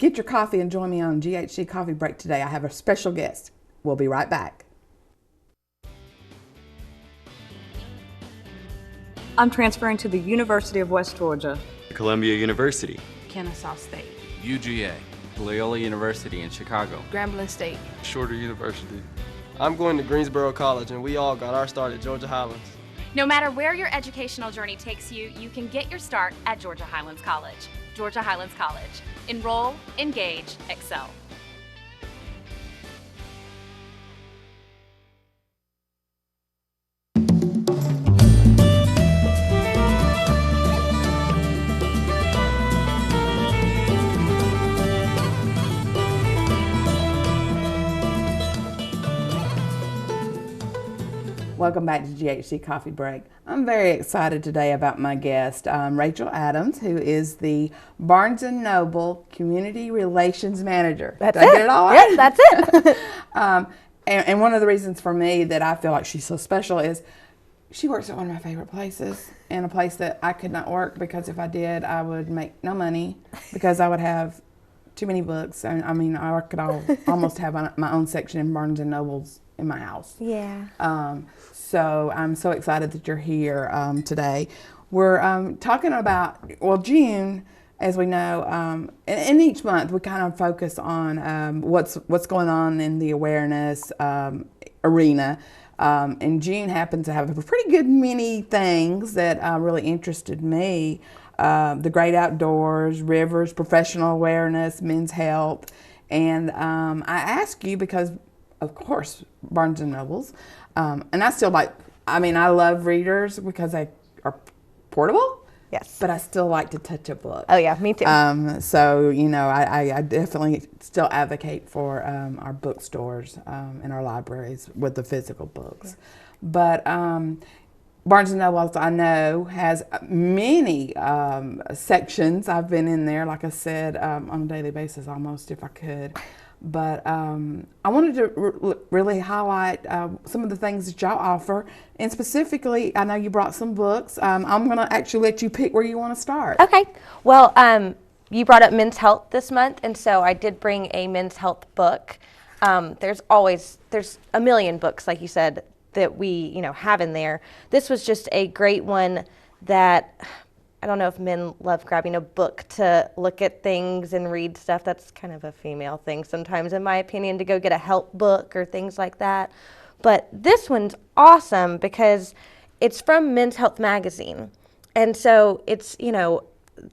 get your coffee and join me on GHC Coffee Break today. I have a special guest. We'll be right back. I'm transferring to the University of West Georgia. Columbia University. Kennesaw State. UGA. Loyola University in Chicago. Grambling State. Shorter University. I'm going to Greensboro College, and we all got our start at Georgia Highlands. No matter where your educational journey takes you, you can get your start at Georgia Highlands College. Georgia Highlands College. Enroll, engage, excel. Welcome back to GHC Coffee Break. I'm very excited today about my guest, Rachel Adams, who is the Barnes & Noble Community Relations Manager. That's Did I it. get it all right? Yep, that's it. And one of the reasons for me that I feel like she's so special is she works at one of my favorite places, and a place that I could not work because if I did, I would make no money because I would have too many books. And I mean, I could almost have my own section in Barnes & Noble's in my house. Yeah. So I'm so excited that you're here today. We're talking about, well, June, as we know, in each month we kind of focus on what's going on in the awareness arena. And June happens to have a pretty good many things that really interested me. The great outdoors, rivers, professional awareness, men's health. And I ask you because, of course, Barnes & Noble's. And I still I love readers because they are portable. Yes. But I still like to touch a book. Oh, yeah, me too. So, I definitely still advocate for our bookstores and our libraries with the physical books. Yeah. But Barnes & Noble, I know, has many sections. I've been in there, like I said, on a daily basis almost, if I could. But I wanted to really highlight some of the things that y'all offer. And specifically, I know you brought some books. I'm going to actually let you pick where you want to start. Okay. Well, you brought up men's health this month, and so I did bring a men's health book. There's a million books, like you said, that we have in there. This was just a great one that I don't know if men love grabbing a book to look at things and read stuff. That's kind of a female thing sometimes, in my opinion, to go get a help book or things like that. But this one's awesome because it's from Men's Health Magazine. And so it's,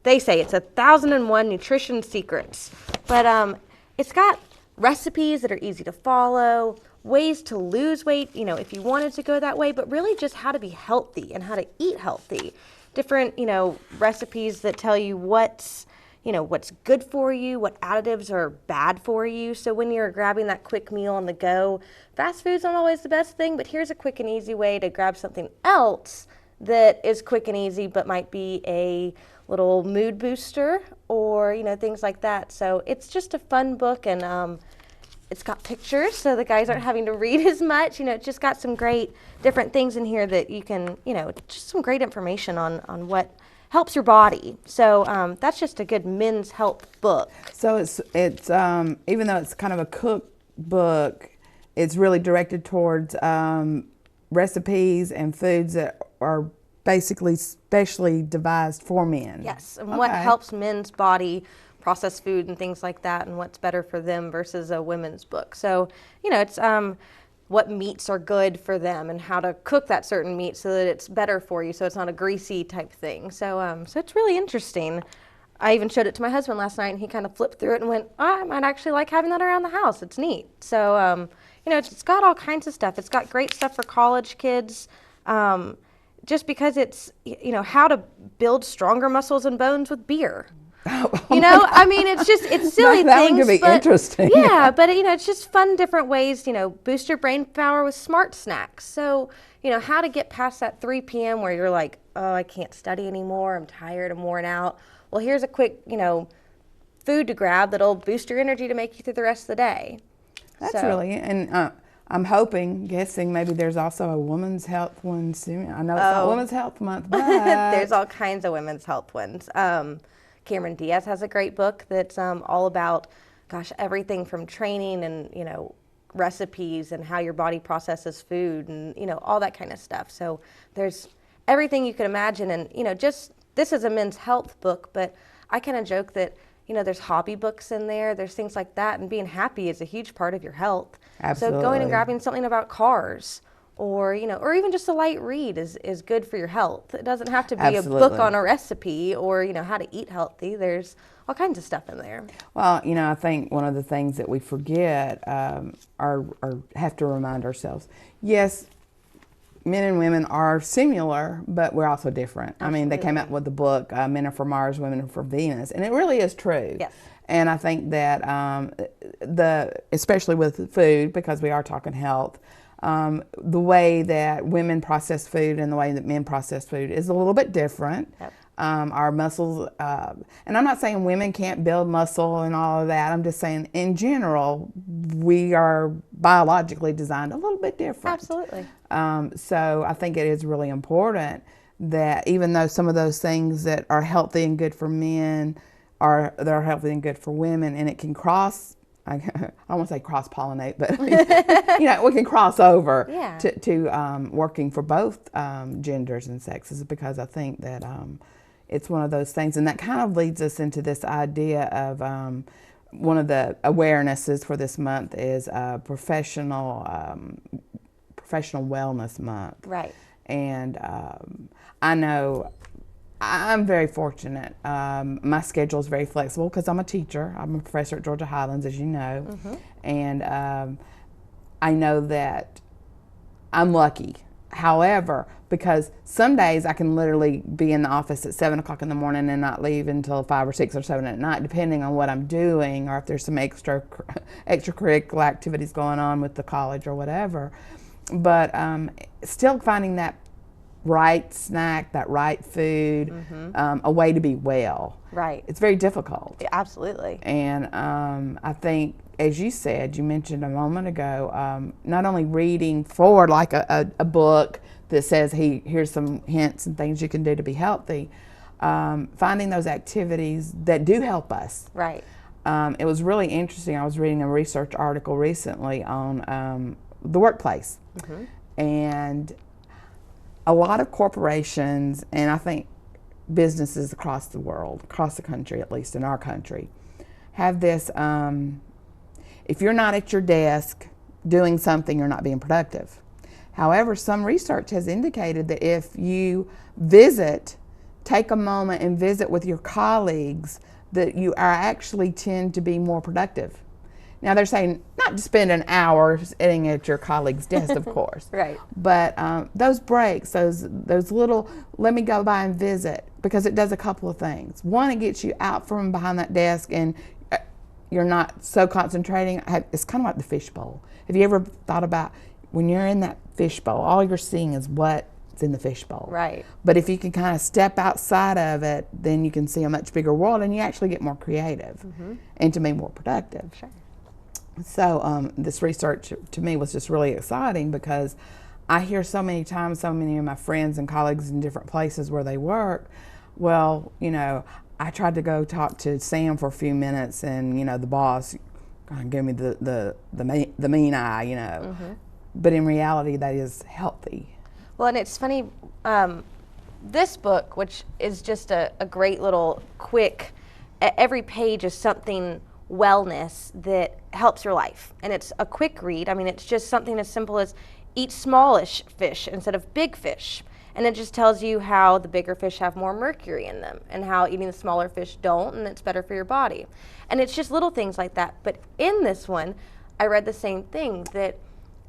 they say it's 1,001 nutrition secrets. But it's got recipes that are easy to follow, ways to lose weight, if you wanted to go that way, but really just how to be healthy and how to eat healthy. Different, recipes that tell you what's good for you, what additives are bad for you. So when you're grabbing that quick meal on the go, fast food's not always the best thing, but here's a quick and easy way to grab something else that is quick and easy, but might be a little mood booster or, things like that. So it's just a fun book, and it's got pictures, so the guys aren't having to read as much. It's just got some great different things in here that you can, just some great information on what helps your body. So that's just a good men's health book. So it's even though it's kind of a cookbook, it's really directed towards recipes and foods that are basically specially devised for men. Yes, and what helps men's body processed food and things like that, and what's better for them versus a women's book. So, it's what meats are good for them and how to cook that certain meat so that it's better for you, so it's not a greasy type thing. So, so it's really interesting. I even showed it to my husband last night, and he kind of flipped through it and went, I might actually like having that around the house. It's neat. So, it's got all kinds of stuff. It's got great stuff for college kids. Just because it's, how to build stronger muscles and bones with beer. It's silly that things. One could be but, interesting. Yeah, but it's just fun different ways, boost your brain power with smart snacks. So, how to get past that 3 p.m. where you're like, oh, I can't study anymore. I'm tired. I'm worn out. Well, here's a quick, food to grab that'll boost your energy to make you through the rest of the day. That's really, and I'm guessing maybe there's also a women's health one soon. I know it's not Women's Health Month, but there's all kinds of women's health ones. Cameron Diaz has a great book that's all about, gosh, everything from training and, recipes and how your body processes food and, all that kind of stuff. So there's everything you could imagine. And, just this is a men's health book, but I kind of joke that, there's hobby books in there. There's things like that. And being happy is a huge part of your health. Absolutely. So going and grabbing something about cars or, or even just a light read is good for your health. It doesn't have to be Absolutely. a book on a recipe or, how to eat healthy. There's all kinds of stuff in there. Well, I think one of the things that we forget are have to remind ourselves, yes, men and women are similar, but we're also different. Absolutely. I mean, they came out with the book, Men Are for Mars, Women Are for Venus, and it really is true. Yes. And I think that especially with food, because we are talking health, the way that women process food and the way that men process food is a little bit different. Yep. Our muscles, and I'm not saying women can't build muscle and all of that. I'm just saying in general, we are biologically designed a little bit different. Absolutely. So I think it is really important that even though some of those things that are healthy and good for men they're healthy and good for women, and it can cross, I don't want to say cross-pollinate, but we can cross over Yeah. to working for both genders and sexes, because I think that it's one of those things, and that kind of leads us into this idea of one of the awarenesses for this month is professional wellness month. Right. And I know I'm very fortunate. My schedule is very flexible because I'm a teacher. I'm a professor at Georgia Highlands, as you know. Mm-hmm. And I know that I'm lucky. However, because some days I can literally be in the office at 7 o'clock in the morning and not leave until 5 or 6 or 7 at night, depending on what I'm doing or if there's some extracurricular activities going on with the college or whatever. But still finding that right snack, that right food, a way to be well. Right. It's very difficult. Absolutely. And I think, as you said, you mentioned a moment ago, not only reading for like a book that says, here's some hints and things you can do to be healthy, finding those activities that do help us. Right. It was really interesting. I was reading a research article recently on the workplace. And a lot of corporations, and I think businesses across the world, across the country, at least in our country, have this, if you're not at your desk doing something, you're not being productive. However, some research has indicated that if you take a moment and visit with your colleagues, that you are actually tend to be more productive. Now they're saying not to spend an hour sitting at your colleague's desk, of course. Right. But those breaks, those little, let me go by and visit, because it does a couple of things. One, it gets you out from behind that desk and you're not so concentrating. It's kind of like the fishbowl. Have you ever thought about when you're in that fishbowl, all you're seeing is what's in the fishbowl. Right. But if you can kind of step outside of it, then you can see a much bigger world and you actually get more creative and to be more productive. Sure. So this research to me was just really exciting, because I hear so many times, so many of my friends and colleagues in different places where they work, well, I tried to go talk to Sam for a few minutes, and the boss kind of gave me the mean eye, But in reality, that is healthy. Well, and it's funny, this book, which is just a great little quick, every page is something wellness that helps your life. And it's a quick read. I mean, it's just something as simple as eat smallish fish instead of big fish. And it just tells you how the bigger fish have more mercury in them and how eating the smaller fish don't, and it's better for your body. And it's just little things like that. But in this one, I read the same thing, that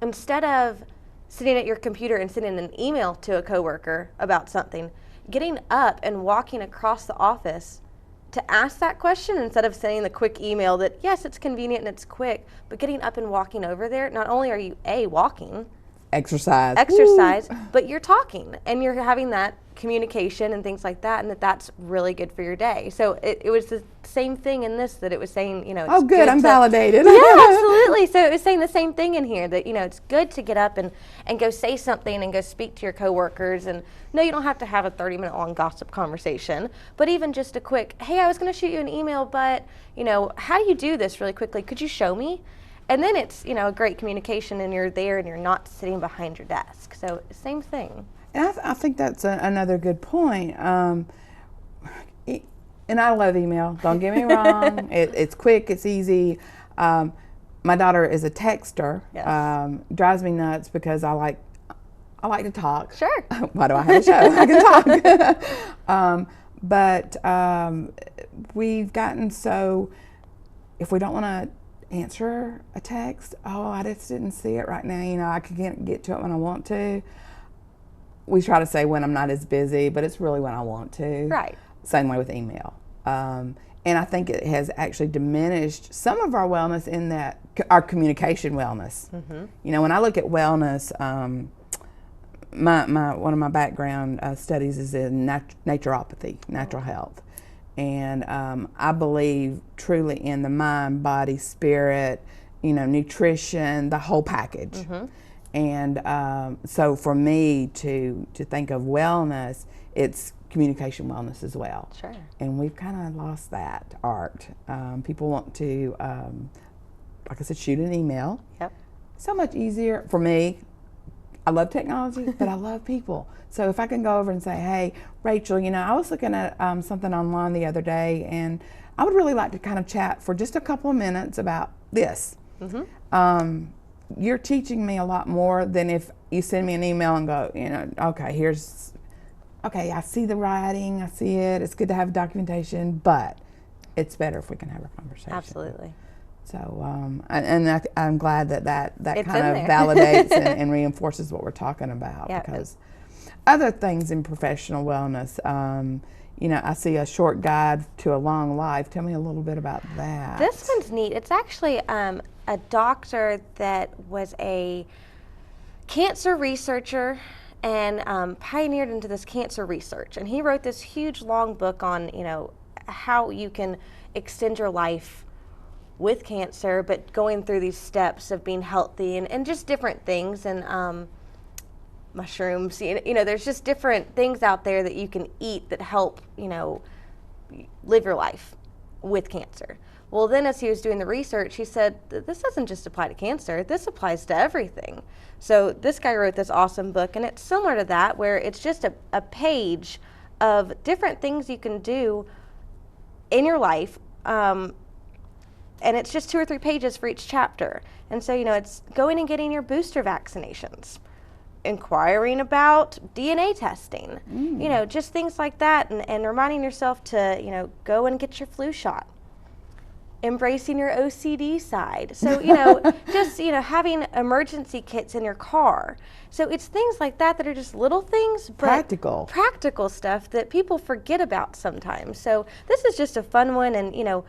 instead of sitting at your computer and sending an email to a coworker about something, getting up and walking across the office to ask that question instead of sending the quick email that, yes, it's convenient and it's quick, but getting up and walking over there, not only are you walking, Exercise, but you're talking and you're having that communication and things like that, and that's really good for your day. So it was the same thing in this, that it was saying, it's Oh, good. I'm to- validated. Yeah, absolutely. So it was saying the same thing in here, that, it's good to get up and go say something and go speak to your coworkers. And no, you don't have to have a 30-minute long gossip conversation, but even just a quick, hey, I was going to shoot you an email, but, how do you do this really quickly? Could you show me? And then it's, a great communication, and you're there and you're not sitting behind your desk. So same thing. And I think that's another good point. And I love email. Don't get me wrong. It's quick. It's easy. My daughter is a texter. Yes. Drives me nuts because I like to talk. Sure. Why do I have a show? I can talk. But we've gotten so, if we don't want to answer a text, I just didn't see it right now. I can't get to it when I want to. We try to say when I'm not as busy, but it's really when I want to. Right. Same way with email. And I think it has actually diminished some of our wellness in that, our communication wellness. Mm-hmm. When I look at wellness, one of my background studies is in naturopathy, natural health. And I believe truly in the mind, body, spirit, nutrition, the whole package. Mm-hmm. And so for me to think of wellness, it's communication wellness as well. Sure. And we've kind of lost that art. People want to, like I said, shoot an email. Yep. So much easier for me. I love technology, but I love people. So if I can go over and say, hey, Rachel, I was looking at something online the other day, and I would really like to kind of chat for just a couple of minutes about this. Mm-hmm. You're teaching me a lot more than if you send me an email and go, okay, I see the writing, I see it, it's good to have documentation, but it's better if we can have a conversation. Absolutely. So, I'm glad that It's kind of in there. validates and reinforces what we're talking about. Yeah. Because other things in professional wellness, I see a short guide to a long life. Tell me a little bit about that. This one's neat. It's actually a doctor that was a cancer researcher and pioneered into this cancer research. And he wrote this huge long book on, how you can extend your life with cancer, but going through these steps of being healthy and just different things, and mushrooms, there's just different things out there that you can eat that help, live your life with cancer. Well, then as he was doing the research, he said, this doesn't just apply to cancer, this applies to everything. So this guy wrote this awesome book, and it's similar to that, where it's just a page of different things you can do in your life, and it's just 2 or 3 pages for each chapter. And so, it's going and getting your booster vaccinations, inquiring about DNA testing, just things like that, and reminding yourself to, go and get your flu shot. Embracing your OCD side. So, just, having emergency kits in your car. So it's things like that are just little things, but practical stuff that people forget about sometimes. So this is just a fun one, and,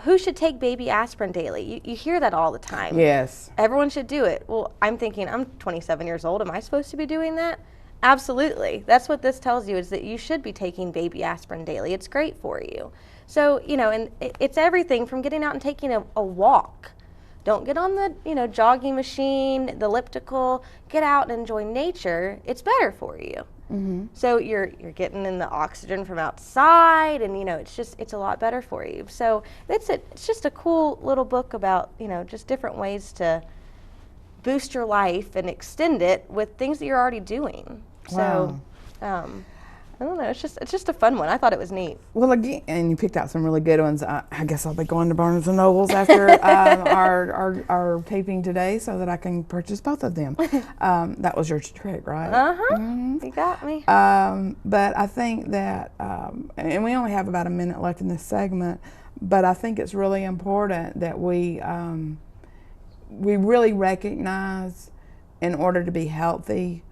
who should take baby aspirin daily? You hear that all the time. Yes. Everyone should do it. Well, I'm thinking, I'm 27 years old. Am I supposed to be doing that? Absolutely. That's what this tells you, is that you should be taking baby aspirin daily. It's great for you. So, and it's everything from getting out and taking a walk. Don't get on the, jogging machine, the elliptical. Get out and enjoy nature. It's better for you. Mm-hmm. So you're getting in the oxygen from outside, and it's a lot better for you. So it's just a cool little book about just different ways to boost your life and extend it with things that you're already doing. Wow. So I don't know. It's just a fun one. I thought it was neat. Well, again, and you picked out some really good ones. I guess I'll be going to Barnes and Nobles after our taping today, so that I can purchase both of them. That was your trick, right? You got me. But I think that, and we only have about a minute left in this segment, but I think it's really important that we really recognize, in order to be healthy,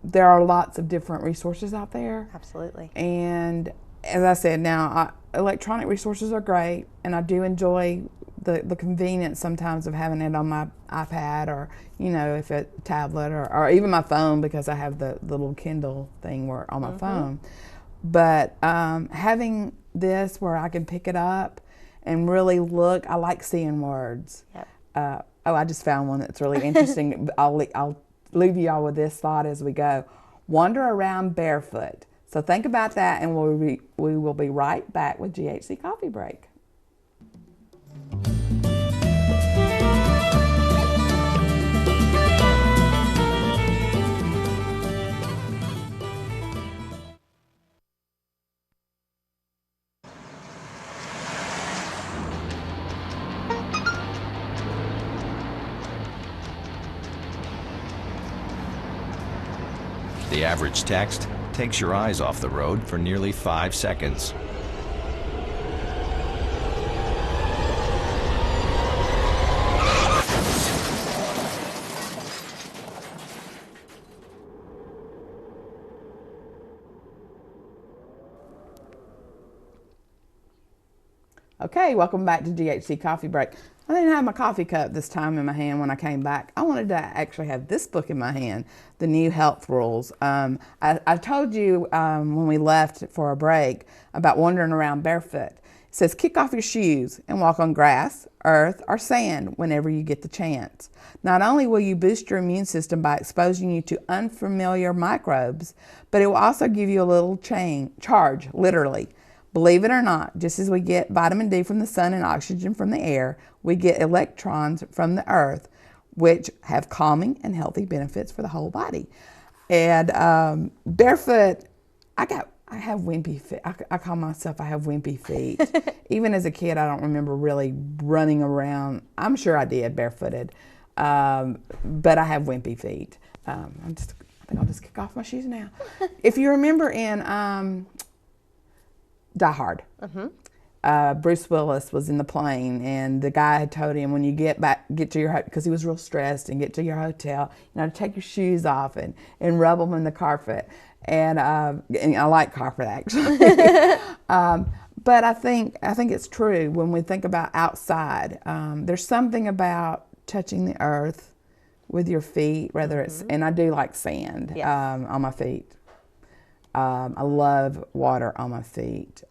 there are lots of different resources out there. Absolutely. And as I said, now electronic resources are great, and I do enjoy the convenience sometimes of having it on my iPad, or if a tablet, or even my phone, because I have the little Kindle thing where on my phone. But having this where I can pick it up and really look, I like seeing words. Yep. I just found one that's really interesting. I'll leave you all with this thought as we go. Wander around barefoot. So think about that, and we will be right back with GHC Coffee Break. The average text takes your eyes off the road for nearly 5 seconds. Okay, welcome back to GHC Coffee Break. I didn't have my coffee cup this time in my hand when I came back. I wanted to actually have this book in my hand, The New Health Rules. I told you when we left for a break about wandering around barefoot. It says, kick off your shoes and walk on grass, earth, or sand whenever you get the chance. Not only will you boost your immune system by exposing you to unfamiliar microbes, but it will also give you a little charge, literally. Believe it or not, just as we get vitamin D from the sun and oxygen from the air, we get electrons from the earth, which have calming and healthy benefits for the whole body. And barefoot, I have wimpy feet. I call myself, I have wimpy feet. Even as a kid, I don't remember really running around. I'm sure I did barefooted, but I have wimpy feet. I think I'll just kick off my shoes now. If you remember in Die Hard. Bruce Willis was in the plane, and the guy had told him, when you get to your, because he was real stressed, and get to your hotel, to take your shoes off and rub them in the carpet. And I like carpet, actually. But I think it's true when we think about outside. There's something about touching the earth with your feet, whether it's, and I do like sand on my feet. I love water on my feet.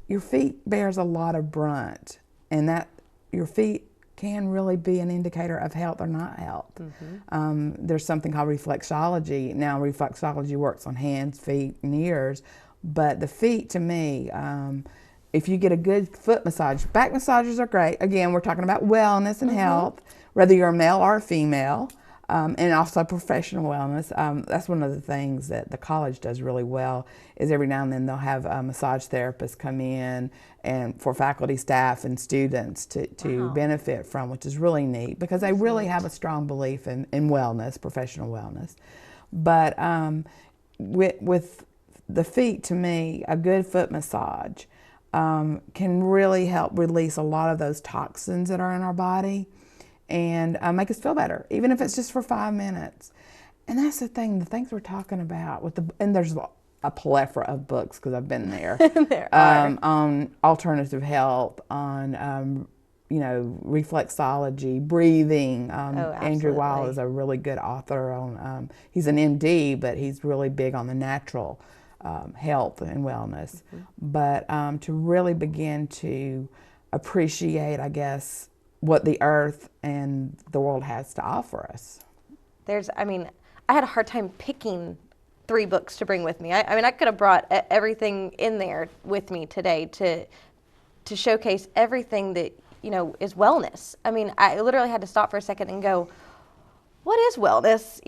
Your feet bears a lot of brunt, and that your feet can really be an indicator of health or not health. There's something called reflexology. Now, reflexology works on hands, feet, and ears, but the feet, to me, if you get a good foot massage, back massages are great. Again, we're talking about wellness and health, whether you're a male or a female. And also professional wellness. That's one of the things that the college does really well, is every now and then they'll have massage therapists come in, and for faculty, staff, and students to benefit from, which is really neat, because they really have a strong belief in wellness, professional wellness. But with the feet, to me, a good foot massage can really help release a lot of those toxins that are in our body, and make us feel better, even if it's just for 5 minutes. And that's the things we're talking about and there's a plethora of books, because I've been there. There are. On alternative health, on reflexology, breathing. Andrew Weil is a really good author on. He's an MD, but he's really big on the natural health and wellness. But to really begin to appreciate, I guess, what the earth and the world has to offer us. I had a hard time picking 3 books to bring with me. I could have brought everything in there with me today to showcase everything that, is wellness. I literally had to stop for a second and go, what is wellness?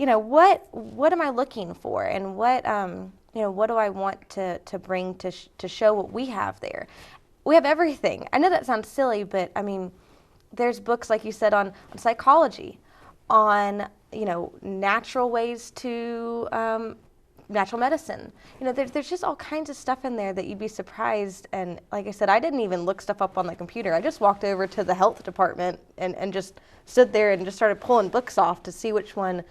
What am I looking for? And what do I want to bring to show what we have there? We have everything. I know that sounds silly, but there's books, like you said, on psychology, on, natural ways to, natural medicine. There's just all kinds of stuff in there that you'd be surprised. And like I said, I didn't even look stuff up on the computer. I just walked over to the health department and just stood there and just started pulling books off to see which one,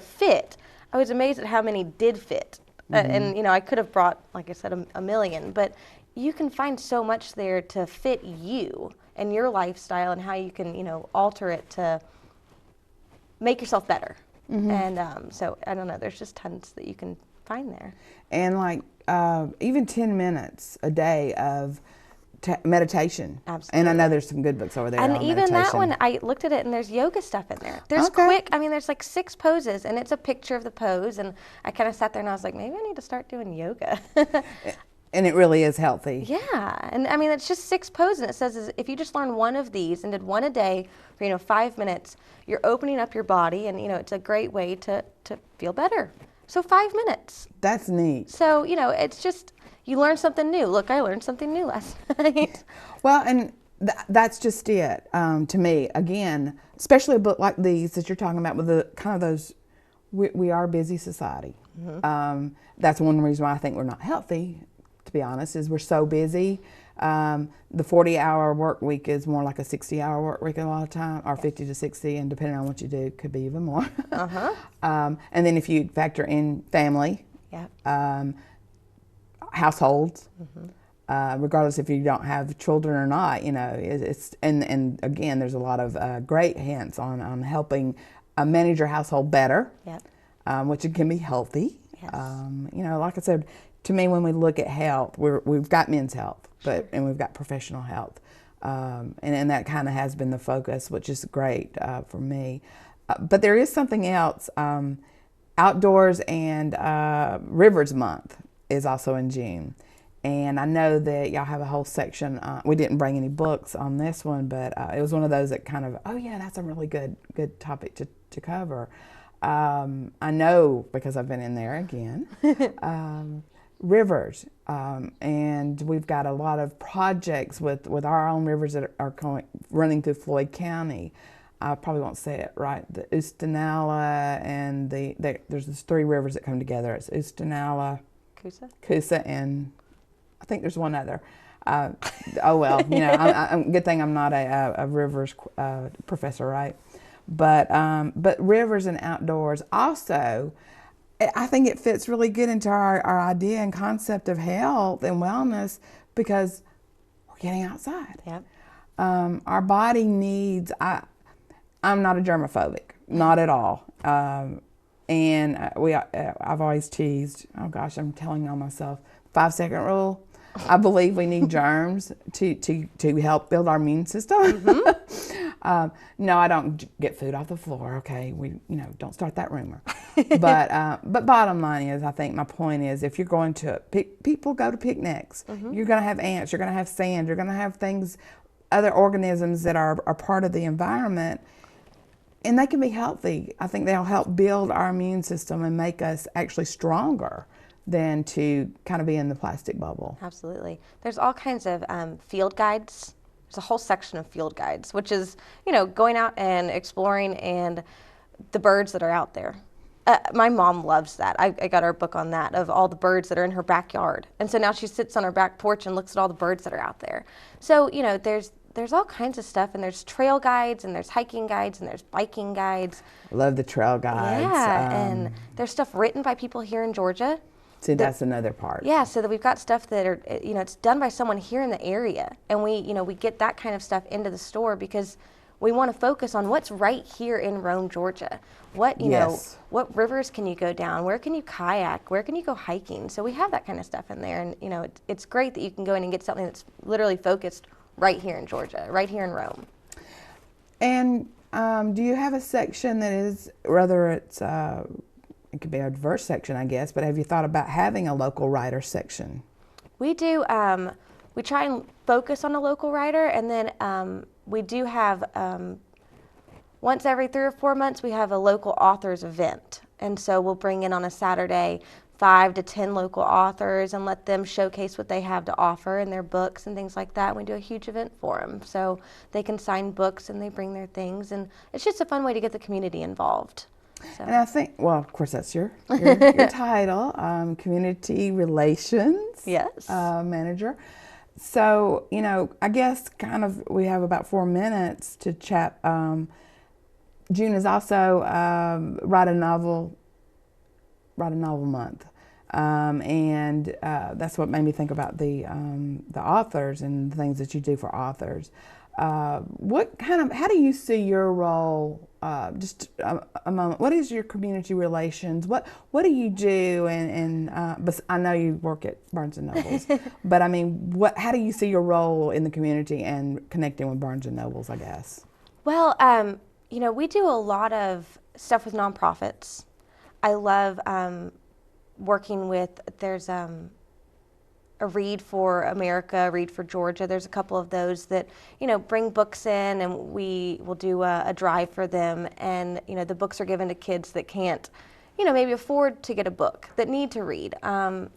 fit. I was amazed at how many did fit. And, I could have brought, like I said, a million, but you can find so much there to fit you and your lifestyle and how you can, alter it to make yourself better. And so I don't know, there's just tons that you can find there. And like even 10 minutes a day of meditation. Absolutely. And I know there's some good books over there And on even that meditation. one, I looked at it and there's yoga stuff in there. There's Okay. there's like 6 poses and it's a picture of the pose. And I kind of sat there and I was like, maybe I need to start doing yoga. And it really is healthy. Yeah, and I mean, it's just 6 poses, and it says if you just learn one of these and did one a day for, 5 minutes, you're opening up your body, and, it's a great way to feel better. So 5 minutes. That's neat. So, it's just, you learn something new. Look, I learned something new last night. Well, and that's just it to me. Again, especially a book like these that you're talking about with the kind of those, we are a busy society. That's one reason why I think we're not healthy, to be honest, is we're so busy. The 40-hour work week is more like a 60-hour work week a lot of time, or 50 to 60, and depending on what you do, could be even more. And then if you factor in family, households, regardless if you don't have children or not, it's and again, there's a lot of great hints on helping manage your household better, which it can be healthy. Yes. Like I said, to me, when we look at health, we've got men's health, and we've got professional health, and that kind of has been the focus, which is great for me. But there is something else. Outdoors and Rivers Month is also in June, and I know that y'all have a whole section. We didn't bring any books on this one, but it was one of those that kind of, that's a really good topic to cover. I know because I've been in there again. Rivers, and we've got a lot of projects with our own rivers that are running through Floyd County. I probably won't say it right. The Oostanala and there's these 3 rivers that come together. It's Oostanala, Coosa, and I think there's one other. Good thing I'm not a rivers professor, right? But rivers and outdoors also, I think it fits really good into our idea and concept of health and wellness because we're getting outside. Yep. Our body needs, I'm not a germophobic, not at all. And I've always teased, oh gosh, I'm telling on myself, 5-second rule. I believe we need germs to help build our immune system. No, I don't get food off the floor. Okay, don't start that rumor. But bottom line is, I think my point is, if you're going to people go to picnics, you're going to have ants, you're going to have sand, you're going to have things, other organisms that are part of the environment, and they can be healthy. I think they'll help build our immune system and make us actually stronger than to kind of be in the plastic bubble. Absolutely. There's all kinds of field guides. There's a whole section of field guides, which is, going out and exploring and the birds that are out there. My mom loves that. I got her book on that, of all the birds that are in her backyard. And so now she sits on her back porch and looks at all the birds that are out there. So, there's all kinds of stuff, and there's trail guides, and there's hiking guides, and there's biking guides. I love the trail guides. Yeah, and there's stuff written by people here in Georgia. See, that's another part. Yeah, so that we've got stuff that are, it's done by someone here in the area, and we get that kind of stuff into the store because we want to focus on what's right here in Rome, Georgia. What what rivers can you go down? Where can you kayak? Where can you go hiking? So we have that kind of stuff in there, and it's great that you can go in and get something that's literally focused right here in Georgia, right here in Rome. And do you have a section that is, whether it's it could be a diverse section, I guess, but have you thought about having a local writer section? We do. We try and focus on a local writer, and then we do have, once every 3 or 4 months, we have a local authors event. And so we'll bring in on a Saturday 5 to 10 local authors and let them showcase what they have to offer in their books and things like that. And we do a huge event for them. So they can sign books and they bring their things. And it's just a fun way to get the community involved. So. And I think, well, of course, that's your title, Community Relations Manager. So, I guess kind of we have about 4 minutes to chat. June is also Write a Novel month. And that's what made me think about the authors and the things that you do for authors. How do you see your role? Just a moment. What is your community relations? What do you do? But I know you work at Barnes and Nobles, but I mean, how do you see your role in the community and connecting with Barnes and Nobles? I guess. Well, we do a lot of stuff with nonprofits. I love working with. There's a Read for America, Read for Georgia. There's a couple of those that, bring books in, and we will do a drive for them. And, the books are given to kids that can't, maybe afford to get a book, that need to read,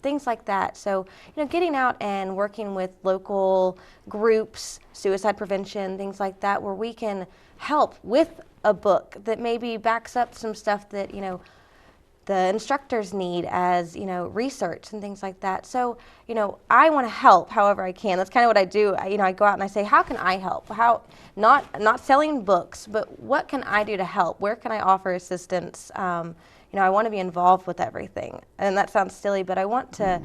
things like that. So, getting out and working with local groups, suicide prevention, things like that, where we can help with a book that maybe backs up some stuff that, the instructors need as, research and things like that. So, I want to help however I can. That's kind of what I do. I go out and I say, how can I help? Not selling books, but what can I do to help? Where can I offer assistance? I want to be involved with everything. And that sounds silly, but I want to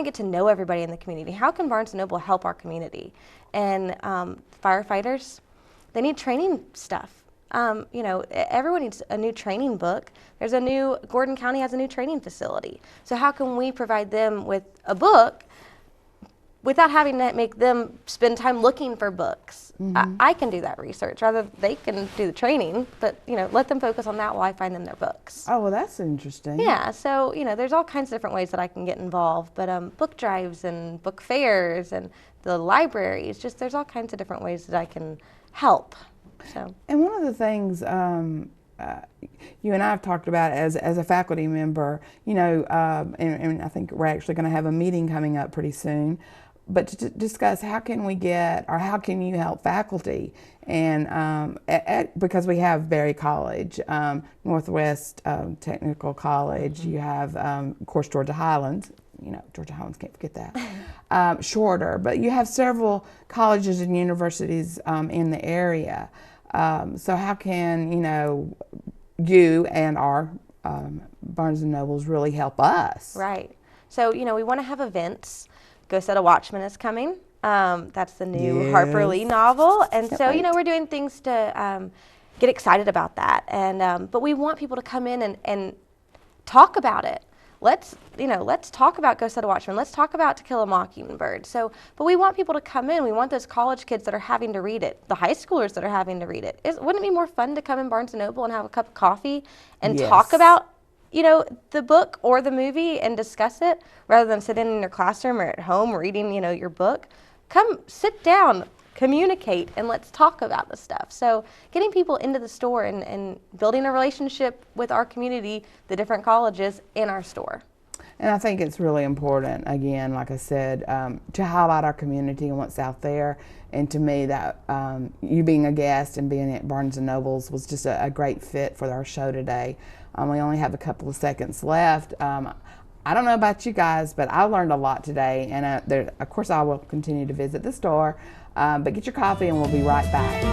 get to know everybody in the community. How can Barnes & Noble help our community? And firefighters, they need training stuff. Everyone needs a new training book. Gordon County has a new training facility. So how can we provide them with a book without having to make them spend time looking for books? Mm-hmm. I can do that research, rather they can do the training, but, let them focus on that while I find them their books. Oh, well, that's interesting. Yeah, so, there's all kinds of different ways that I can get involved, but book drives and book fairs and the libraries, there's all kinds of different ways that I can help. So. And one of the things you and I have talked about as a faculty member, and I think we're actually going to have a meeting coming up pretty soon, but to discuss how can you help faculty, and because we have Berry College, Northwest Technical College, you have, of course, Georgia Highlands. Georgia Highlands, can't forget that. Shorter, but you have several colleges and universities in the area. So how can, you and our Barnes & Nobles really help us? Right. So, we want to have events. Go Set a Watchman is coming. That's the new Harper Lee novel. And so, we're doing things to get excited about that. And but we want people to come in and talk about it. Let's talk about Go Set a Watchman. Let's talk about To Kill a Mockingbird. So, but we want people to come in. We want those college kids that are having to read it, the high schoolers that are having to read it. Wouldn't it be more fun to come in Barnes & Noble and have a cup of coffee and talk about, the book or the movie and discuss it, rather than sitting in your classroom or at home reading, your book? Come sit down, communicate, and let's talk about the stuff. So getting people into the store and building a relationship with our community, the different colleges in our store. And I think it's really important, again, like I said, to highlight our community and what's out there. And to me, that you being a guest and being at Barnes & Nobles was just a great fit for our show today. We only have a couple of seconds left. I don't know about you guys, but I learned a lot today. And of course, I will continue to visit the store. But get your coffee and we'll be right back.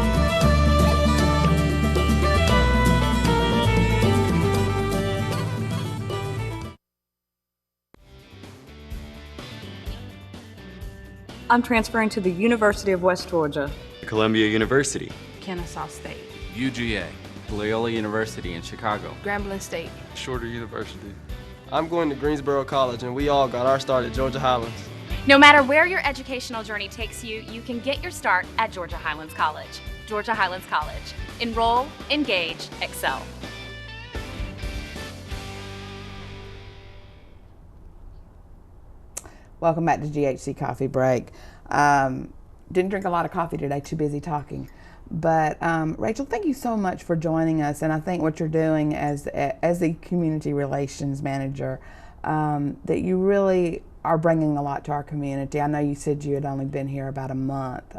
I'm transferring to the University of West Georgia. Columbia University. Kennesaw State, UGA. Loyola University in Chicago. Grambling State, Shorter University. I'm going to Greensboro College, and we all got our start at Georgia Highlands. No matter where your educational journey takes you, you can get your start at Georgia Highlands College. Georgia Highlands College. Enroll, engage, excel. Welcome back to GHC Coffee Break. Didn't drink a lot of coffee today, too busy talking. But Rachel, thank you so much for joining us. And I think what you're doing as the community relations manager, that you really are bringing a lot to our community. I know you said you had only been here about a month,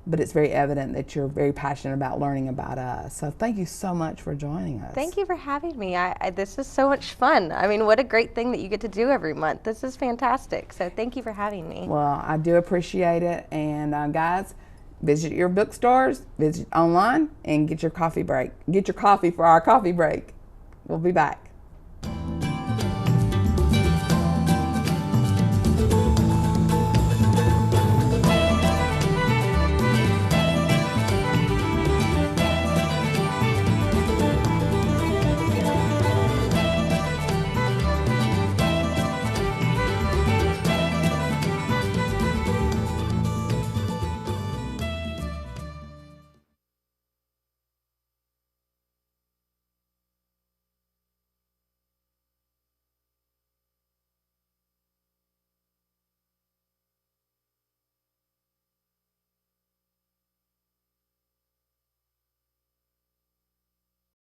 but it's very evident that you're very passionate about learning about us. So thank you so much for joining us. Thank you for having me. This is so much fun. I mean, what a great thing that you get to do every month. This is fantastic. So thank you for having me. Well, I do appreciate it. And guys, visit your bookstores, visit online, and get your coffee break. Get your coffee for our coffee break. We'll be back.